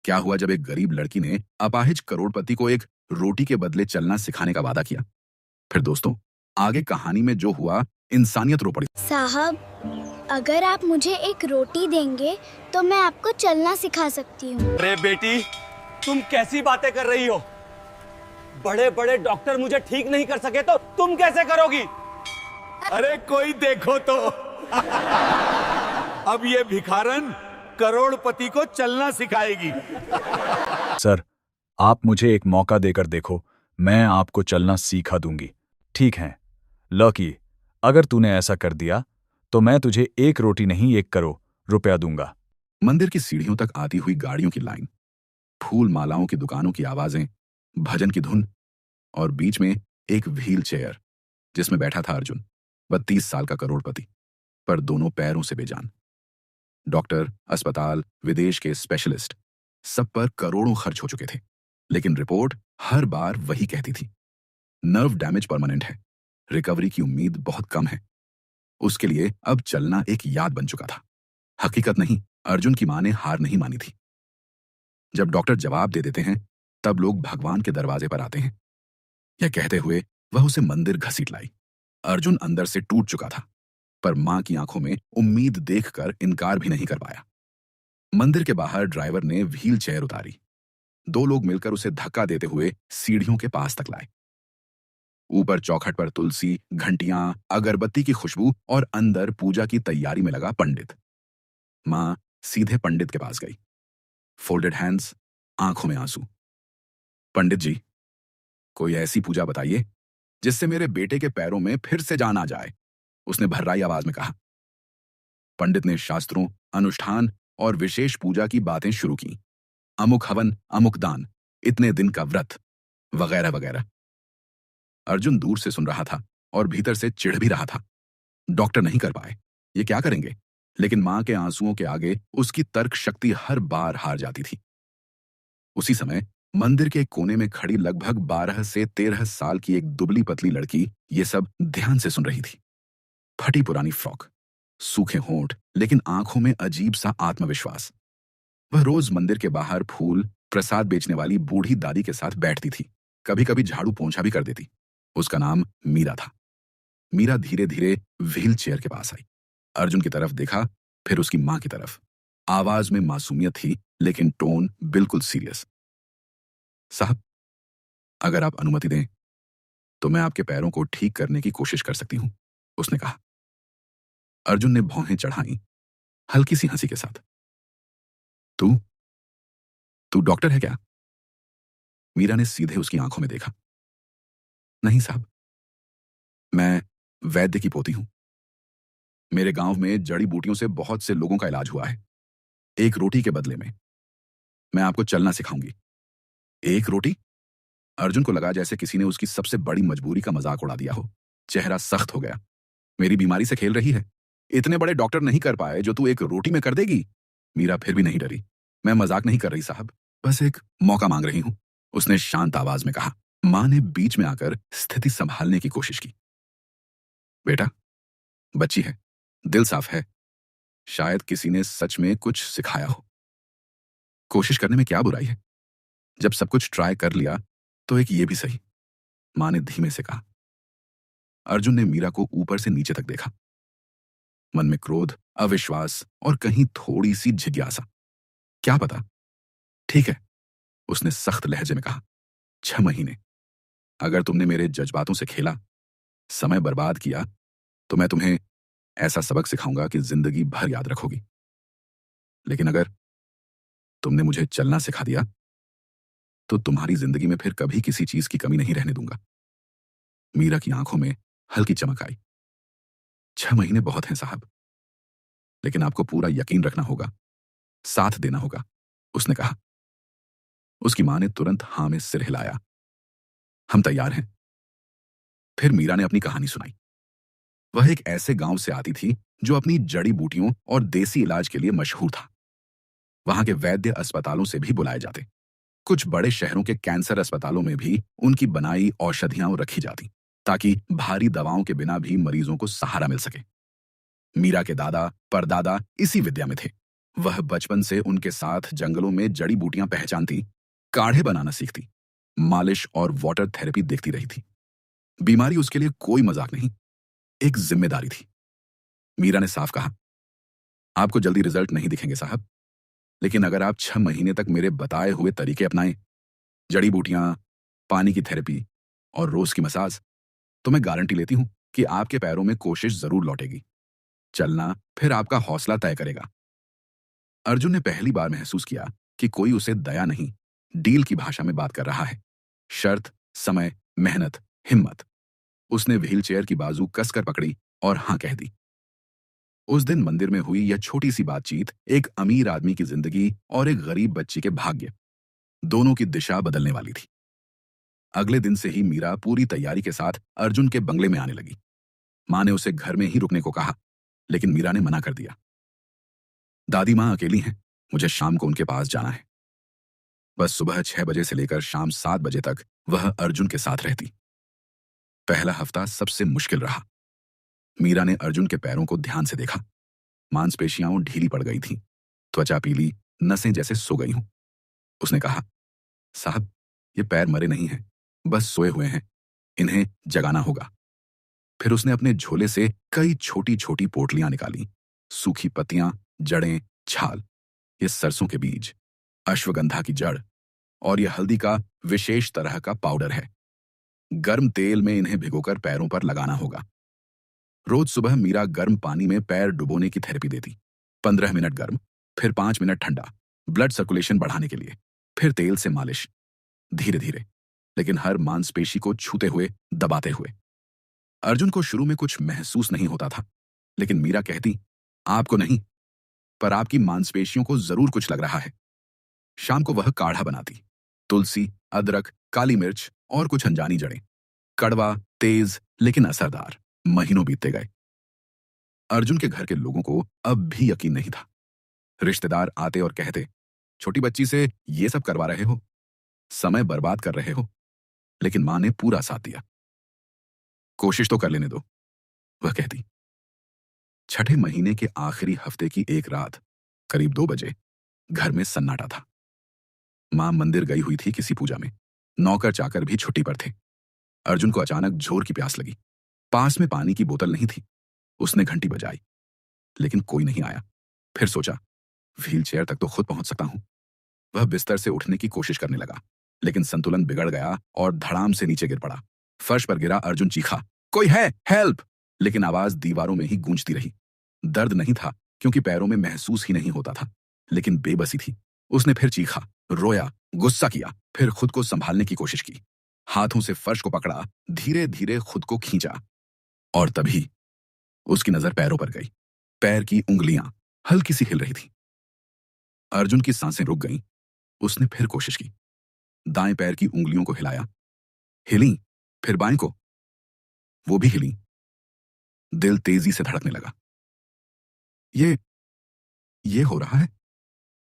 क्या हुआ जब एक गरीब लड़की ने अपाहिज करोड़पति को एक रोटी के बदले चलना सिखाने का वादा किया? फिर दोस्तों, आगे कहानी में जो हुआ, इंसानियत रो पड़ी। साहब, अगर आप मुझे एक रोटी देंगे तो मैं आपको चलना सिखा सकती हूँ। अरे बेटी, तुम कैसी बातें कर रही हो? बड़े बड़े डॉक्टर मुझे ठीक नहीं कर सके तो तुम कैसे करोगी? अरे कोई देखो तो अब ये भिखारन करोड़पति को चलना सिखाएगी। सर, आप मुझे एक मौका देकर देखो, मैं आपको चलना सिखा दूंगी। ठीक है लकी, अगर तूने ऐसा कर दिया तो मैं तुझे 1 रोटी नहीं 1 करोड़ रुपया दूंगा। मंदिर की सीढ़ियों तक आती हुई गाड़ियों की लाइन, फूल मालाओं की दुकानों की आवाजें, भजन की धुन और बीच में एक व्हील चेयर जिसमें बैठा था अर्जुन, 32 साल का करोड़पति, पर दोनों पैरों से बेजान। डॉक्टर, अस्पताल, विदेश के स्पेशलिस्ट, सब पर करोड़ों खर्च हो चुके थे, लेकिन रिपोर्ट हर बार वही कहती थी, नर्व डैमेज परमानेंट है, रिकवरी की उम्मीद बहुत कम है। उसके लिए अब चलना एक याद बन चुका था, हकीकत नहीं। अर्जुन की मां ने हार नहीं मानी थी। जब डॉक्टर जवाब दे देते हैं तब लोग भगवान के दरवाजे पर आते हैं, यह कहते हुए वह उसे मंदिर घसीट लाई। अर्जुन अंदर से टूट चुका था, पर मां की आंखों में उम्मीद देखकर इनकार भी नहीं कर पाया। मंदिर के बाहर ड्राइवर ने व्हील चेयर उतारी। 2 लोग मिलकर उसे धक्का देते हुए सीढ़ियों के पास तक लाए। ऊपर चौखट पर तुलसी, घंटियां, अगरबत्ती की खुशबू और अंदर पूजा की तैयारी में लगा पंडित। मां सीधे पंडित के पास गई, फोल्डेड हैंड्स, आंखों में आंसू। पंडित जी, कोई ऐसी पूजा बताइए जिससे मेरे बेटे के पैरों में फिर से जान आ जाए, उसने भर्राई आवाज में कहा। पंडित ने शास्त्रों, अनुष्ठान और विशेष पूजा की बातें शुरू की। अमुक हवन, अमुक दान, इतने दिन का व्रत, वगैरह वगैरह। अर्जुन दूर से सुन रहा था और भीतर से चिढ़ भी रहा था। डॉक्टर नहीं कर पाए, ये क्या करेंगे? लेकिन मां के आंसुओं के आगे उसकी तर्क शक्ति हर बार हार जाती थी। उसी समय मंदिर के एक कोने में खड़ी लगभग 12 से 13 साल की एक दुबली पतली लड़की ये सब ध्यान से सुन रही थी। फटी पुरानी फ्रॉक, सूखे होंठ, लेकिन आंखों में अजीब सा आत्मविश्वास। वह रोज मंदिर के बाहर फूल, प्रसाद बेचने वाली बूढ़ी दादी के साथ बैठती थी, कभी कभी झाड़ू पोंछा भी कर देती। उसका नाम मीरा था। मीरा धीरे धीरे व्हील चेयर के पास आई, अर्जुन की तरफ देखा, फिर उसकी मां की तरफ। आवाज में मासूमियत थी, लेकिन टोन बिल्कुल सीरियस। साहब, अगर आप अनुमति दें तो मैं आपके पैरों को ठीक करने की कोशिश कर सकती हूं, उसने कहा। अर्जुन ने भौहें चढ़ाई, हल्की सी हंसी के साथ। तू तू डॉक्टर है क्या? मीरा ने सीधे उसकी आंखों में देखा। नहीं साहब, मैं वैद्य की पोती हूं। मेरे गांव में जड़ी बूटियों से बहुत से लोगों का इलाज हुआ है। 1 रोटी के बदले में मैं आपको चलना सिखाऊंगी। 1 रोटी? अर्जुन को लगा जैसे किसी ने उसकी सबसे बड़ी मजबूरी का मजाक उड़ा दिया हो। चेहरा सख्त हो गया। मेरी बीमारी से खेल रही है? इतने बड़े डॉक्टर नहीं कर पाए जो तू 1 रोटी में कर देगी? मीरा फिर भी नहीं डरी। मैं मजाक नहीं कर रही साहब, बस एक मौका मांग रही हूं, उसने शांत आवाज में कहा। मां ने बीच में आकर स्थिति संभालने की कोशिश की। बेटा, बच्ची है, दिल साफ है, शायद किसी ने सच में कुछ सिखाया हो। कोशिश करने में क्या बुराई है? जब सब कुछ ट्राई कर लिया तो एक ये भी सही, मां ने धीमे से कहा। अर्जुन ने मीरा को ऊपर से नीचे तक देखा, मन में क्रोध, अविश्वास और कहीं थोड़ी सी जिज्ञासा। क्या पता? ठीक है, उसने सख्त लहजे में कहा। 6 महीने अगर तुमने मेरे जज्बातों से खेला, समय बर्बाद किया, तो मैं तुम्हें ऐसा सबक सिखाऊंगा कि जिंदगी भर याद रखोगी। लेकिन अगर तुमने मुझे चलना सिखा दिया तो तुम्हारी जिंदगी में फिर कभी किसी चीज की कमी नहीं रहने दूंगा। मीरा की आंखों में हल्की चमक आई। 6 महीने बहुत हैं साहब, लेकिन आपको पूरा यकीन रखना होगा, साथ देना होगा, उसने कहा। उसकी मां ने तुरंत हां में सिर हिलाया। हम तैयार हैं। फिर मीरा ने अपनी कहानी सुनाई। वह एक ऐसे गांव से आती थी जो अपनी जड़ी बूटियों और देसी इलाज के लिए मशहूर था। वहां के वैद्य अस्पतालों से भी बुलाए जाते। कुछ बड़े शहरों के कैंसर अस्पतालों में भी उनकी बनाई औषधियां रखी जाती, ताकि भारी दवाओं के बिना भी मरीजों को सहारा मिल सके। मीरा के दादा, परदादा इसी विद्या में थे। वह बचपन से उनके साथ जंगलों में जड़ी बूटियां पहचानती, काढ़े बनाना सीखती, मालिश और वाटर थेरेपी देखती रही थी। बीमारी उसके लिए कोई मजाक नहीं, एक जिम्मेदारी थी। मीरा ने साफ कहा, आपको जल्दी रिजल्ट नहीं दिखेंगे साहब, लेकिन अगर आप 6 महीने तक मेरे बताए हुए तरीके अपनाएं, जड़ी बूटियां, पानी की थेरेपी और रोज की मसाज, तो मैं गारंटी लेती हूं कि आपके पैरों में कोशिश जरूर लौटेगी। चलना फिर आपका हौसला तय करेगा। अर्जुन ने पहली बार महसूस किया कि कोई उसे दया नहीं, डील की भाषा में बात कर रहा है। शर्त, समय, मेहनत, हिम्मत। उसने व्हीलचेयर की बाजू कसकर पकड़ी और हां कह दी। उस दिन मंदिर में हुई यह छोटी सी बातचीत एक अमीर आदमी की जिंदगी और एक गरीब बच्ची के भाग्य, दोनों की दिशा बदलने वाली थी। अगले दिन से ही मीरा पूरी तैयारी के साथ अर्जुन के बंगले में आने लगी। मां ने उसे घर में ही रुकने को कहा, लेकिन मीरा ने मना कर दिया। दादी मां अकेली हैं, मुझे शाम को उनके पास जाना है। बस सुबह 6 बजे से लेकर शाम 7 बजे तक वह अर्जुन के साथ रहती। पहला हफ्ता सबसे मुश्किल रहा। मीरा ने अर्जुन के पैरों को ध्यान से देखा। मांसपेशियां ढीली पड़ गई थीं, त्वचा पीली, नसें जैसे सो गई हों। उसने कहा, साहब, ये पैर मरे नहीं हैं, बस सोए हुए हैं, इन्हें जगाना होगा। फिर उसने अपने झोले से कई छोटी छोटी पोटलियां निकाली। सूखी पत्तियां, जड़ें, छाल, ये सरसों के बीज, अश्वगंधा की जड़ और यह हल्दी का विशेष तरह का पाउडर है। गर्म तेल में इन्हें भिगोकर पैरों पर लगाना होगा। रोज सुबह मीरा गर्म पानी में पैर डुबोने की थेरेपी देती। 15 मिनट गर्म, फिर 5 मिनट ठंडा, ब्लड सर्कुलेशन बढ़ाने के लिए, फिर तेल से मालिश, धीरे धीरे, लेकिन हर मांसपेशी को छूते हुए, दबाते हुए। अर्जुन को शुरू में कुछ महसूस नहीं होता था, लेकिन मीरा कहती, आपको नहीं, पर आपकी मांसपेशियों को जरूर कुछ लग रहा है। शाम को वह काढ़ा बनाती, तुलसी, अदरक, काली मिर्च और कुछ अनजानी जड़ें। कड़वा, तेज, लेकिन असरदार। महीनों बीतते गए। अर्जुन के घर के लोगों को अब भी यकीन नहीं था। रिश्तेदार आते और कहते, छोटी बच्ची से ये सब करवा रहे हो, समय बर्बाद कर रहे हो। लेकिन मां ने पूरा साथ दिया। कोशिश तो कर लेने दो, वह कहती। 6ठे महीने के आखिरी हफ्ते की एक रात, करीब 2 बजे, घर में सन्नाटा था। मां मंदिर गई हुई थी किसी पूजा में। नौकर चाकर भी छुट्टी पर थे। अर्जुन को अचानक जोर की प्यास लगी। पास में पानी की बोतल नहीं थी। उसने घंटी बजाई, लेकिन कोई नहीं आया। फिर सोचा, व्हीलचेयर तक तो खुद पहुंच सकता हूं। वह बिस्तर से उठने की कोशिश करने लगा, लेकिन संतुलन बिगड़ गया और धड़ाम से नीचे गिर पड़ा। फर्श पर गिरा। अर्जुन चीखा, कोई है, हेल्प! लेकिन आवाज दीवारों में ही गूंजती रही। दर्द नहीं था, क्योंकि पैरों में महसूस ही नहीं होता था, लेकिन बेबसी थी। उसने फिर चीखा, रोया, गुस्सा किया, फिर खुद को संभालने की कोशिश की। हाथों से फर्श को पकड़ा, धीरे धीरे खुद को खींचा, और तभी उसकी नजर पैरों पर गई। पैर की उंगलियां हल्की सी हिल रही थी। अर्जुन की सांसें रुक गईं। उसने फिर कोशिश की। दाएं पैर की उंगलियों को हिलाया, हिली, फिर बाएं को, वो भी हिली। दिल तेजी से धड़कने लगा। ये हो रहा है।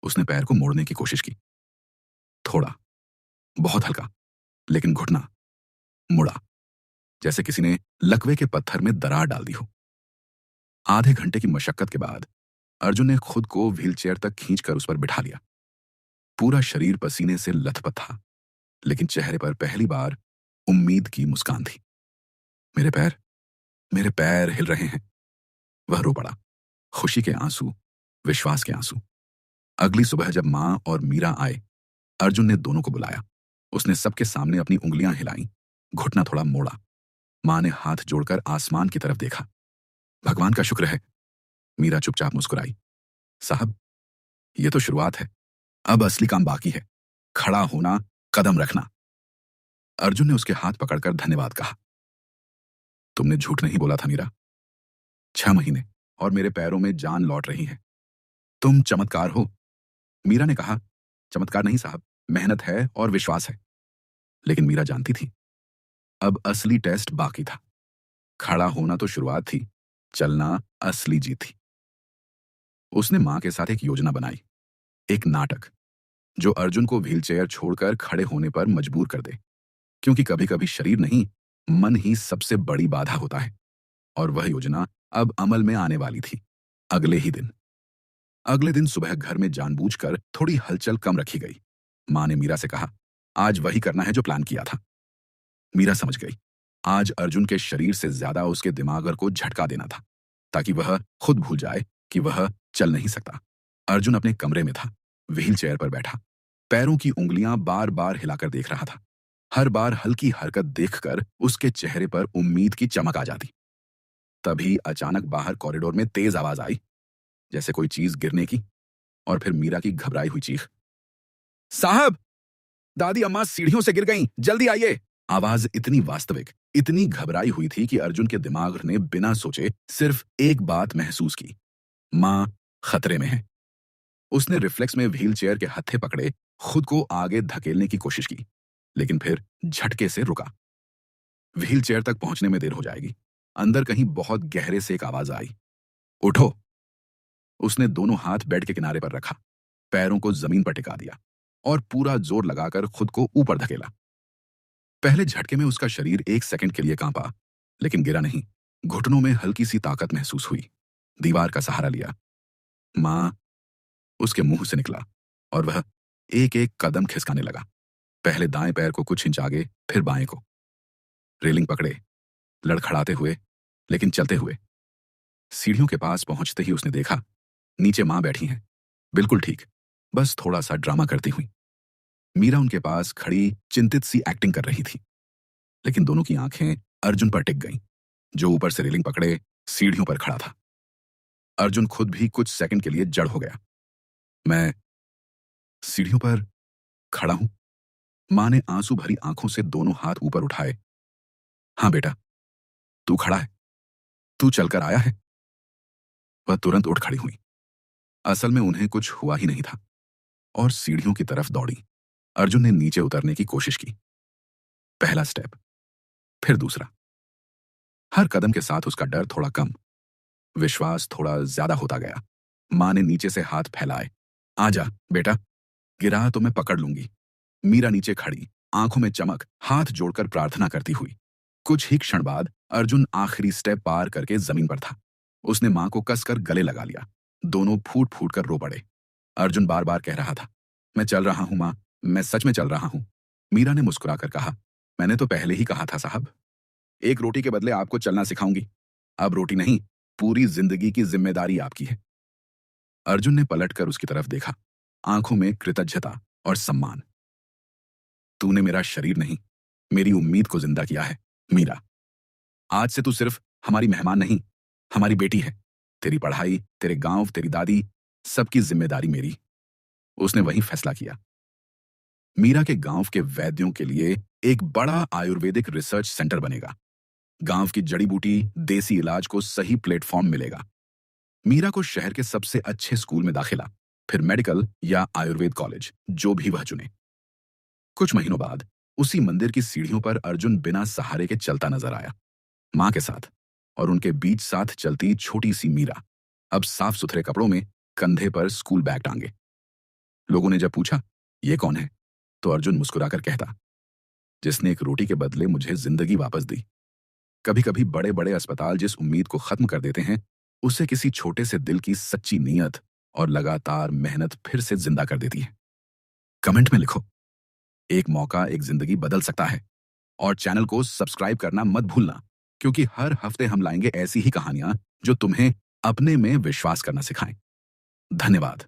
उसने पैर को मोड़ने की कोशिश की। थोड़ा, बहुत हल्का, लेकिन घुटना मुड़ा, जैसे किसी ने लकवे के पत्थर में दरार डाल दी हो। आधे घंटे की मशक्कत के बाद अर्जुन ने खुद को व्हीलचेयर तक खींचकर उस पर बिठा लिया। पूरा शरीर पसीने से लथपथ था, लेकिन चेहरे पर पहली बार उम्मीद की मुस्कान थी। मेरे पैर हिल रहे हैं। वह रो पड़ा। खुशी के आंसू, विश्वास के आंसू। अगली सुबह जब मां और मीरा आए, अर्जुन ने दोनों को बुलाया। उसने सबके सामने अपनी उंगलियां हिलाईं, घुटना थोड़ा मोड़ा। मां ने हाथ जोड़कर आसमान की तरफ देखा। भगवान का शुक्र है। मीरा चुपचाप मुस्कुराई। साहब, यह तो शुरुआत है, अब असली काम बाकी है। खड़ा होना, कदम रखना। अर्जुन ने उसके हाथ पकड़कर धन्यवाद कहा। तुमने झूठ नहीं बोला था मीरा। 6 महीने और मेरे पैरों में जान लौट रही है। तुम चमत्कार हो। मीरा ने कहा, चमत्कार नहीं साहब, मेहनत है और विश्वास है। लेकिन मीरा जानती थी, अब असली टेस्ट बाकी था। खड़ा होना तो शुरुआत थी, चलना असली जीत थी। उसने मां के साथ एक योजना बनाई, एक नाटक, जो अर्जुन को व्हीलचेयर छोड़कर खड़े होने पर मजबूर कर दे। क्योंकि कभी कभी शरीर नहीं, मन ही सबसे बड़ी बाधा होता है। और वह योजना अब अमल में आने वाली थी, अगले ही दिन। अगले दिन सुबह घर में जानबूझकर थोड़ी हलचल कम रखी गई। माँ ने मीरा से कहा, आज वही करना है जो प्लान किया था। मीरा समझ गई, आज अर्जुन के शरीर से ज्यादा उसके दिमाग को झटका देना था, ताकि वह खुद भूल जाए कि वह चल नहीं सकता। अर्जुन अपने कमरे में था, व्हील चेयर पर बैठा, पैरों की उंगलियां बार बार हिलाकर देख रहा था। हर बार हल्की हरकत देखकर उसके चेहरे पर उम्मीद की चमक आ जाती। तभी अचानक बाहर कॉरिडोर में तेज आवाज आई, जैसे कोई चीज गिरने की, और फिर मीरा की घबराई हुई चीख, साहब, दादी अम्मा सीढ़ियों से गिर गईं, जल्दी आइए। आवाज इतनी वास्तविक, इतनी घबराई हुई थी कि अर्जुन के दिमाग ने बिना सोचे सिर्फ एक बात महसूस की, मां खतरे में है। उसने रिफ्लेक्स में व्हील चेयर के हत्थे पकड़े खुद को आगे धकेलने की कोशिश की, लेकिन फिर झटके से रुका। व्हील चेयर तक पहुंचने में देर हो जाएगी। अंदर कहीं बहुत गहरे से एक आवाज आई, उठो। उसने दोनों हाथ बेड के किनारे पर रखा, पैरों को जमीन पर टिका दिया और पूरा जोर लगाकर खुद को ऊपर धकेला। पहले झटके में उसका शरीर 1 सेकंड के लिए कांपा, लेकिन गिरा नहीं। घुटनों में हल्की सी ताकत महसूस हुई। दीवार का सहारा लिया। मां उसके मुंह से निकला और वह एक एक कदम खिसकाने लगा। पहले दाएं पैर को कुछ इंच आगे, फिर बाएं को। रेलिंग पकड़े, लड़खड़ाते हुए, लेकिन चलते हुए। सीढ़ियों के पास पहुंचते ही उसने देखा, नीचे मां बैठी हैं, बिल्कुल ठीक, बस थोड़ा सा ड्रामा करती हुई। मीरा उनके पास खड़ी चिंतित सी एक्टिंग कर रही थी, लेकिन दोनों की आंखें अर्जुन पर टिक गईं, जो ऊपर से रेलिंग पकड़े सीढ़ियों पर खड़ा था। अर्जुन खुद भी कुछ सेकंड के लिए जड़ हो गया। मैं सीढ़ियों पर खड़ा हूं? मां ने आंसू भरी आंखों से दोनों हाथ ऊपर उठाए। हां बेटा, तू खड़ा है, तू चलकर आया है। वह तुरंत उठ खड़ी हुई। असल में उन्हें कुछ हुआ ही नहीं था और सीढ़ियों की तरफ दौड़ी। अर्जुन ने नीचे उतरने की कोशिश की। पहला स्टेप, फिर दूसरा। हर कदम के साथ उसका डर थोड़ा कम, विश्वास थोड़ा ज्यादा होता गया। मां ने नीचे से हाथ फैलाए। आजा बेटा, गिरा तो मैं पकड़ लूंगी। मीरा नीचे खड़ी, आंखों में चमक, हाथ जोड़कर प्रार्थना करती हुई। कुछ ही क्षण बाद अर्जुन आखिरी स्टेप पार करके जमीन पर था। उसने मां को कसकर गले लगा लिया। दोनों फूट फूट कर रो पड़े। अर्जुन बार बार कह रहा था, मैं चल रहा हूं मां, मैं सच में चल रहा हूं। मीरा ने मुस्कुराकर कहा, मैंने तो पहले ही कहा था साहब, एक रोटी के बदले आपको चलना सिखाऊंगी। अब रोटी नहीं, पूरी जिंदगी की जिम्मेदारी आपकी है। अर्जुन ने पलटकर उसकी तरफ देखा, आंखों में कृतज्ञता और सम्मान। तूने मेरा शरीर नहीं, मेरी उम्मीद को जिंदा किया है मीरा। आज से तू सिर्फ हमारी मेहमान नहीं, हमारी बेटी है। तेरी पढ़ाई, तेरे गांव, तेरी दादी, सबकी जिम्मेदारी मेरी। उसने वही फैसला किया। मीरा के गांव के वैद्यों के लिए एक बड़ा आयुर्वेदिक रिसर्च सेंटर बनेगा। गांव की जड़ी बूटी, देसी इलाज को सही प्लेटफॉर्म मिलेगा। मीरा को शहर के सबसे अच्छे स्कूल में दाखिला, फिर मेडिकल या आयुर्वेद कॉलेज, जो भी वह चुने। कुछ महीनों बाद उसी मंदिर की सीढ़ियों पर अर्जुन बिना सहारे के चलता नजर आया, मां के साथ, और उनके बीच साथ चलती छोटी सी मीरा, अब साफ सुथरे कपड़ों में, कंधे पर स्कूल बैग टांगे। लोगों ने जब पूछा, ये कौन है, तो अर्जुन मुस्कुराकर कहता, जिसने एक रोटी के बदले मुझे जिंदगी वापस दी। कभी कभी बड़े बड़े अस्पताल जिस उम्मीद को खत्म कर देते हैं, उसे किसी छोटे से दिल की सच्ची नीयत और लगातार मेहनत फिर से जिंदा कर देती है। कमेंट में लिखो, एक मौका एक जिंदगी बदल सकता है। और चैनल को सब्सक्राइब करना मत भूलना, क्योंकि हर हफ्ते हम लाएंगे ऐसी ही कहानियां जो तुम्हें अपने में विश्वास करना सिखाएं। धन्यवाद।